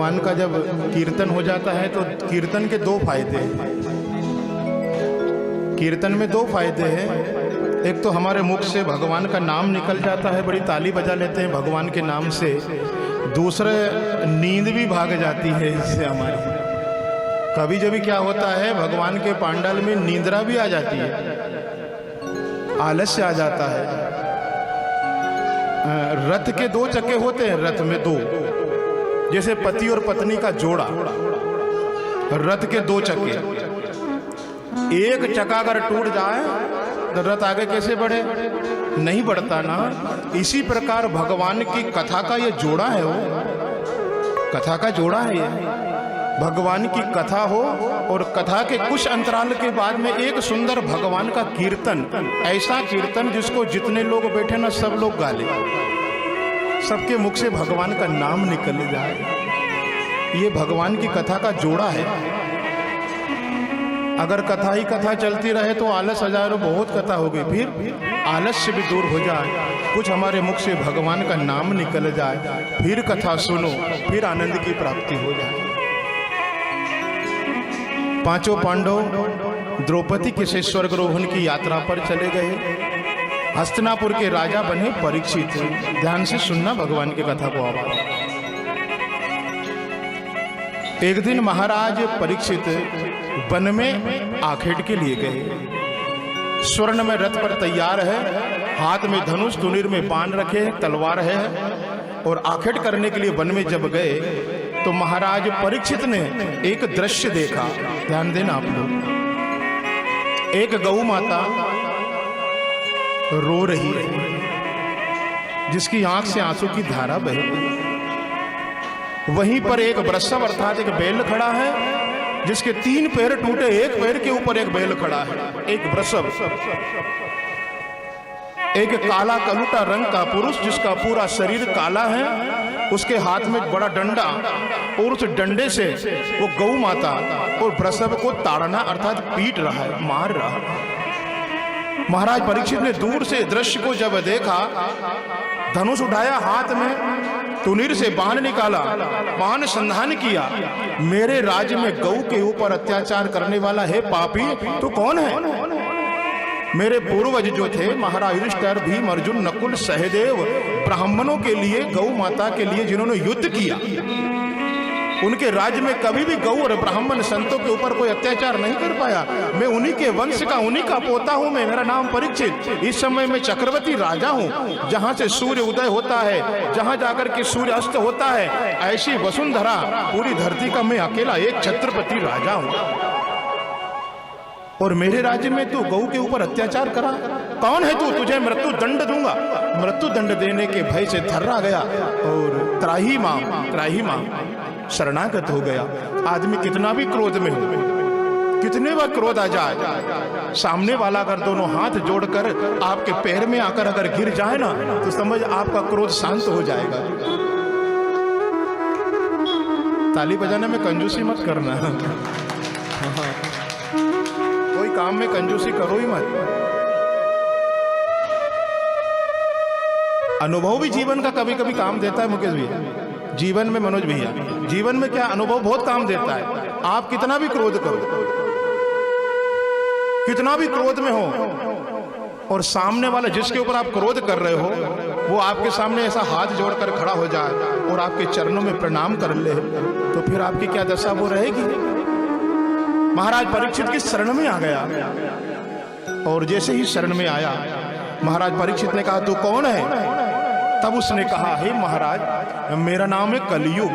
भगवान का जब कीर्तन हो जाता है तो कीर्तन के दो फायदे हैं। कीर्तन में दो फायदे हैं। एक तो हमारे मुख से भगवान का नाम निकल जाता है, बड़ी ताली बजा लेते हैं भगवान के नाम से। दूसरे, नींद भी भाग जाती है इससे हमारी। कभी जभी क्या होता है, भगवान के पांडाल में नींदरा भी आ जाती है, आलस्य आ जाता है। रथ के दो चक्के होते हैं, रथ में दो, जैसे पति और पत्नी का जोड़ा, रथ के दो चक्के। एक चक्का अगर टूट जाए तो रथ आगे कैसे बढ़े? नहीं बढ़ता ना। इसी प्रकार भगवान की कथा का ये जोड़ा है, वो कथा का जोड़ा है। ये भगवान की कथा हो और कथा के कुछ अंतराल के बाद में एक सुंदर भगवान का कीर्तन, ऐसा कीर्तन जिसको जितने लोग बैठे ना सब लोग गा ले, सबके मुख से भगवान का नाम निकल जाए। ये भगवान की कथा का जोड़ा है। अगर कथा ही कथा चलती रहे तो आलस हजारों, बहुत कथा हो गई, फिर आलस्य भी दूर हो जाए, कुछ हमारे मुख से भगवान का नाम निकल जाए, फिर कथा सुनो, फिर आनंद की प्राप्ति हो जाए। पांचों पांडव द्रौपदी के से स्वर्गरोहण की यात्रा पर चले गए। हस्तिनापुर के राजा बने परीक्षित। ध्यान से सुनना भगवान की कथा को। आवाज। एक दिन महाराज परीक्षित वन में आखेट के लिए गए। स्वर्ण में रथ पर तैयार है, हाथ में धनुष, तुनीर में बाण रखे, तलवार है, और आखेट करने के लिए वन में जब गए तो महाराज परीक्षित ने एक दृश्य देखा। ध्यान देना आप लोग। एक गौ माता रो रही है, जिसकी आंख से आंसू की धारा बह रही। वहीं पर एक वृषभ अर्थात एक बैल खड़ा है, जिसके 3 पैर टूटे, एक पैर के ऊपर एक बैल खड़ा है, एक वृषभ। एक काला कलूटा रंग का पुरुष जिसका पूरा शरीर काला है, उसके हाथ में एक बड़ा डंडा, और उस डंडे से वो गौ माता और वृषभ को ताड़ना अर्थात पीट रहा है, मार रहा है। महाराज परीक्षित ने दूर से दृश्य को जब देखा, धनुष उठाया हाथ में, तुनीर से बाण निकाला, बाण संधान किया। मेरे राज्य में गौ के ऊपर अत्याचार करने वाला है पापी, तो कौन है? मेरे पूर्वज जो थे, महाराज युधिष्ठिर, भीम, अर्जुन, नकुल, सहदेव, ब्राह्मणों के लिए, गौ माता के लिए जिन्होंने युद्ध किया, उनके राज्य में कभी भी गौ और ब्राह्मण संतों के ऊपर कोई अत्याचार नहीं कर पाया। मैं उन्हीं के वंश का, उन्हीं का पोता हूं। मैं, मेरा नाम परीक्षित। इस समय मैं चक्रवर्ती राजा हूं। जहां से सूर्य उदय होता है, जहां जाकर के सूर्य अस्त होता है, ऐसी वसुंधरा पूरी धरती का मैं अकेला एक छत्रपति राजा हूं। और मेरे राज्य में तू गौ के ऊपर अत्याचार करा? कौन है तू? तुझे मृत्यु दंड दूंगा। मृत्यु दंड देने के भय से थर्रा गया और त्राही मां शरणागत हो गया। आदमी कितना भी क्रोध में हो, कितने बार क्रोध आ जाए, सामने वाला अगर दोनों हाथ जोड़कर आपके पैर में आकर अगर गिर जाए ना, तो समझ आपका क्रोध शांत हो जाएगा। ताली बजाने में कंजूसी मत करना। कोई काम में कंजूसी करो ही मत। अनुभव भी जीवन का कभी कभी काम देता है मुकेश भैया। जीवन में, मनोज भैया, जीवन में क्या अनुभव बहुत काम देता है। आप कितना भी क्रोध करो, कितना भी क्रोध में हो, और सामने वाला जिसके ऊपर आप क्रोध कर रहे हो वो आपके सामने ऐसा हाथ जोड़कर खड़ा हो जाए और आपके चरणों में प्रणाम कर ले, तो फिर आपकी क्या दशा वो रहेगी। महाराज परीक्षित की शरण में आ गया, और जैसे ही शरण में आया, महाराज परीक्षित ने कहा, तू कौन है? तब उसने कहा, हे महाराज, मेरा नाम है कलियुग।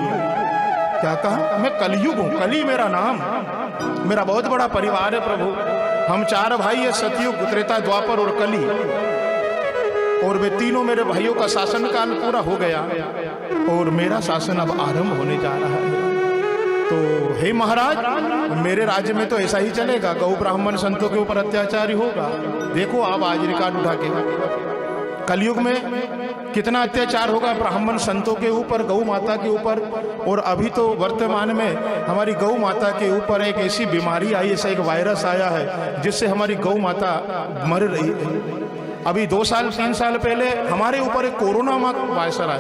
क्या कहा? मैं कलियुग हूं, कली मेरा नाम। मेरा बहुत बड़ा परिवार है प्रभु। हम 4 भाई है, सतयुग, त्रेता, द्वापर और कली, और वे तीनों मेरे भाइयों का शासन काल पूरा हो गया और मेरा शासन अब आरंभ होने जा रहा है। तो हे महाराज, मेरे राज्य में तो ऐसा ही चलेगा, गौ ब्राह्मण संतों के ऊपर अत्याचार ही होगा। देखो आप आज रिकॉर्ड उठा के, कलयुग में कितना अत्याचार होगा ब्राह्मण संतों के ऊपर, गौ माता के ऊपर। और अभी तो वर्तमान में हमारी गौ माता के ऊपर एक ऐसी बीमारी आई, ऐसा एक वायरस आया है जिससे हमारी गौ माता मर रही है। अभी 2 साल 3 साल पहले हमारे ऊपर एक कोरोना वायरस आया,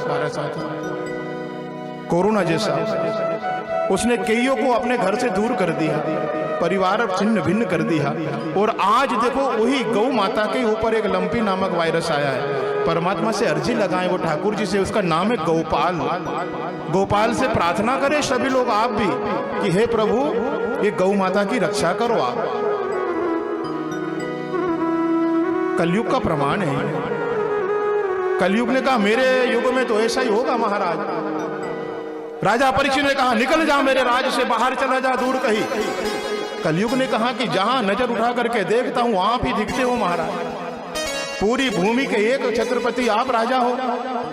कोरोना जैसा। उसने कईयों को अपने घर से दूर कर दिया, परिवार छिन्न भिन्न कर दिया। और आज देखो वही गौ माता के ऊपर एक लंपी नामक वायरस आया है। परमात्मा से अर्जी लगाएं वो ठाकुर जी से, उसका नाम है गोपाल। गोपाल से प्रार्थना करें सभी लोग, आप भी, कि हे प्रभु ये गौ माता की रक्षा करो आप। कलयुग का प्रमाण है। कलयुग ने कहा मेरे युग में तो ऐसा ही होगा महाराज। राजा परीक्षित ने कहा निकल जा मेरे राज से, बाहर चला जा दूर कहीं। कलयुग ने कहा कि जहां नजर उठा करके देखता हूं आप ही दिखते हो महाराज। पूरी भूमि के एक छत्रपति आप राजा हो,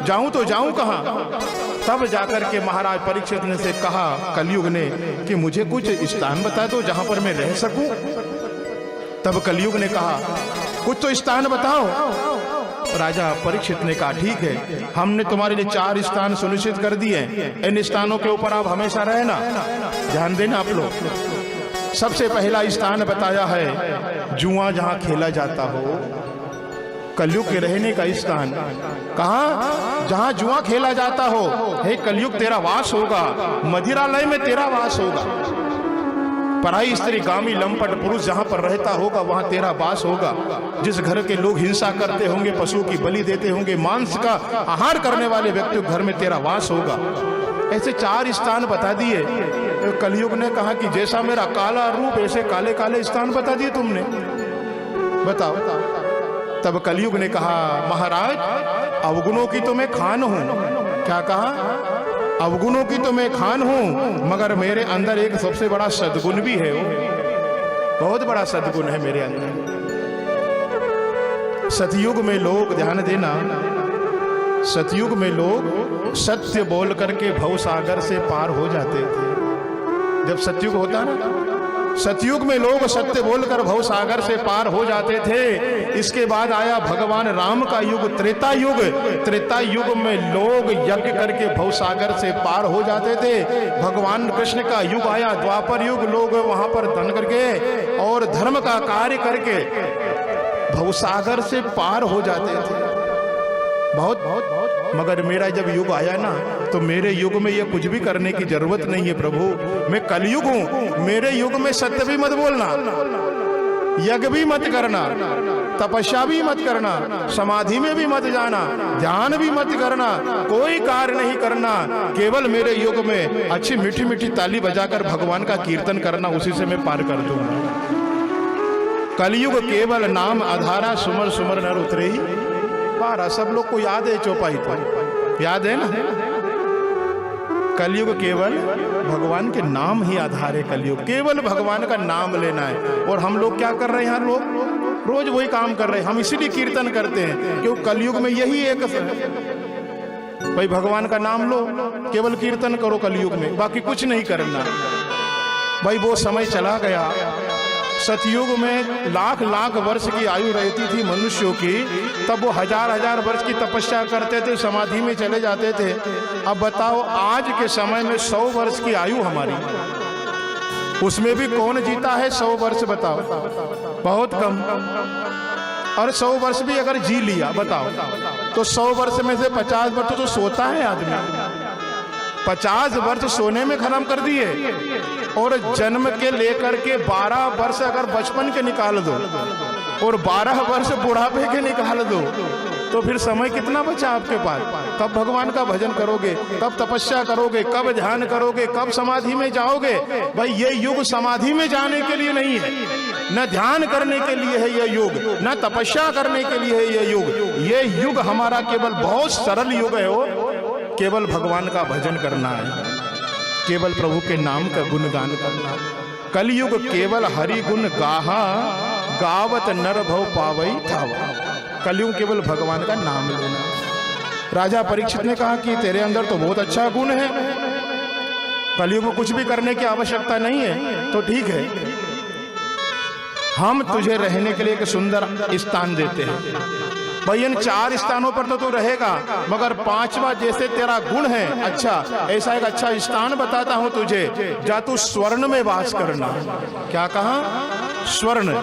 जाऊं तो जाऊं कहां। तब जाकर के महाराज परीक्षित ने से कहा कलयुग ने कि मुझे कुछ स्थान बता दो जहां पर मैं रह सकूं। तब कलयुग ने कहा कुछ तो स्थान बताओ। राजा परीक्षित ने कहा ठीक है, हमने तुम्हारे लिए 4 स्थान सुनिश्चित कर दिए, इन स्थानों के ऊपर आप हमेशा रहना। ध्यान देना आप लोग। सबसे पहला स्थान बताया है जुआ जहां खेला जाता हो। कलयुग के रहने का स्थान कहां? जहां जुआ खेला जाता हो। हे कलयुग तेरा वास होगा, मदिरालय में तेरा वास होगा। पराई स्त्री गामी लंपट पुरुष जहां पर रहता होगा वहां तेरा वास होगा। जिस घर के लोग हिंसा करते होंगे, पशु की बलि देते होंगे, मांस का आहार करने वाले व्यक्ति घर में तेरा वास होगा। ऐसे 4 स्थान बता दिए। तो कलयुग ने कहा कि जैसा मेरा काला रूप ऐसे काले काले स्थान बता दिए तुमने, बताओ। तब कलयुग ने कहा महाराज अवगुणों की तो मैं खान हूं। क्या कहा? अवगुणों की तो मैं खान हूं, मगर मेरे अंदर एक सबसे बड़ा सद्गुण भी है। वो बहुत बड़ा सद्गुण है मेरे अंदर। सतयुग में लोग, ध्यान देना, सतयुग में लोग सत्य बोल करके भवसागर से पार हो जाते थे। जब सतयुग होता ना, सतयुग में लोग सत्य बोलकर भवसागर से पार हो जाते थे। इसके बाद आया भगवान राम का युग, त्रेता युग। त्रेता युग में लोग यज्ञ करके भवसागर से पार हो जाते थे। भगवान कृष्ण का युग आया, द्वापर युग। लोग वहां पर धन करके और धर्म का कार्य करके भवसागर से पार हो जाते थे। बहुत बहुत बहुत। मगर मेरा जब युग आया ना, तो मेरे युग में ये कुछ भी करने की जरूरत नहीं है प्रभु। मैं कलयुग हूं। मेरे युग में सत्य भी मत बोलना, यज्ञ भी मत करना, तपस्या भी मत करना, समाधि में भी मत जाना, ध्यान भी मत करना, कोई कार्य नहीं करना। केवल मेरे युग में अच्छी मीठी मीठी ताली बजाकर भगवान का कीर्तन करना, उसी से मैं पार कर दूंगा। कलयुग केवल नाम आधारा, सुमर सुमर नर उतरे ही पारा। सब लोग को याद है चौपाई तो, याद है ना? कलयुग केवल भगवान के नाम ही आधार है। कलयुग केवल भगवान का नाम लेना है। और हम लोग क्या कर रहे हैं? यहाँ लोग रोज वही काम कर रहे हैं। हम इसीलिए कीर्तन करते हैं क्योंकि कलयुग में यही एक भाई भगवान का नाम लो, केवल कीर्तन करो कलयुग में, बाकी कुछ नहीं करना। भाई वो समय चला गया। सतयुग में लाख लाख वर्ष की आयु रहती थी मनुष्यों की, तब वो हजार हजार वर्ष की तपस्या करते थे, समाधि में चले जाते थे। अब बताओ आज के समय में 100 वर्ष की आयु हमारी, उसमें भी कौन जीता है 100 वर्ष? बताओ, बहुत कम। और 100 वर्ष भी अगर जी लिया बताओ, तो 100 वर्ष में से 50 वर्ष तो सोता है आदमी। 50 वर्ष सोने में खत्म कर दिए। और जन्म के लेकर के 12 वर्ष अगर बचपन के निकाल दो और 12 वर्ष बुढ़ापे के निकाल दो, तो फिर समय कितना बचा आपके पास? कब भगवान का भजन करोगे? कब तपस्या करोगे? कब ध्यान करोगे? कब समाधि में जाओगे? भाई ये युग समाधि में जाने के लिए नहीं है, न ध्यान करने के लिए है ये युग, न तपस्या करने के लिए है ये युग। ये युग हमारा केवल बहुत सरल युग है। वो केवल भगवान का भजन करना है, केवल प्रभु के नाम का गुणगान करना। कलयुग केवल हरि गुण गाहा, गावत नर भव पावई थावा। कलयुग केवल भगवान का नाम लेना। राजा परीक्षित ने कहा कि तेरे अंदर तो बहुत अच्छा गुण है, कलयुग में कुछ भी करने की आवश्यकता नहीं है। तो ठीक है, हम तुझे रहने के लिए एक सुंदर स्थान देते हैं। भाई इन 4 स्थानों पर तो तू रहेगा, मगर 5वां जैसे तेरा गुण है अच्छा, ऐसा एक अच्छा स्थान बताता हूं तुझे, जा तू स्वर्ण में वास करना। क्या कहा? स्वर्ण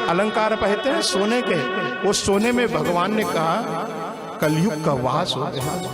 अलंकार पहनते हैं सोने के, वो सोने में भगवान ने कहा कलयुग का वास हो गया।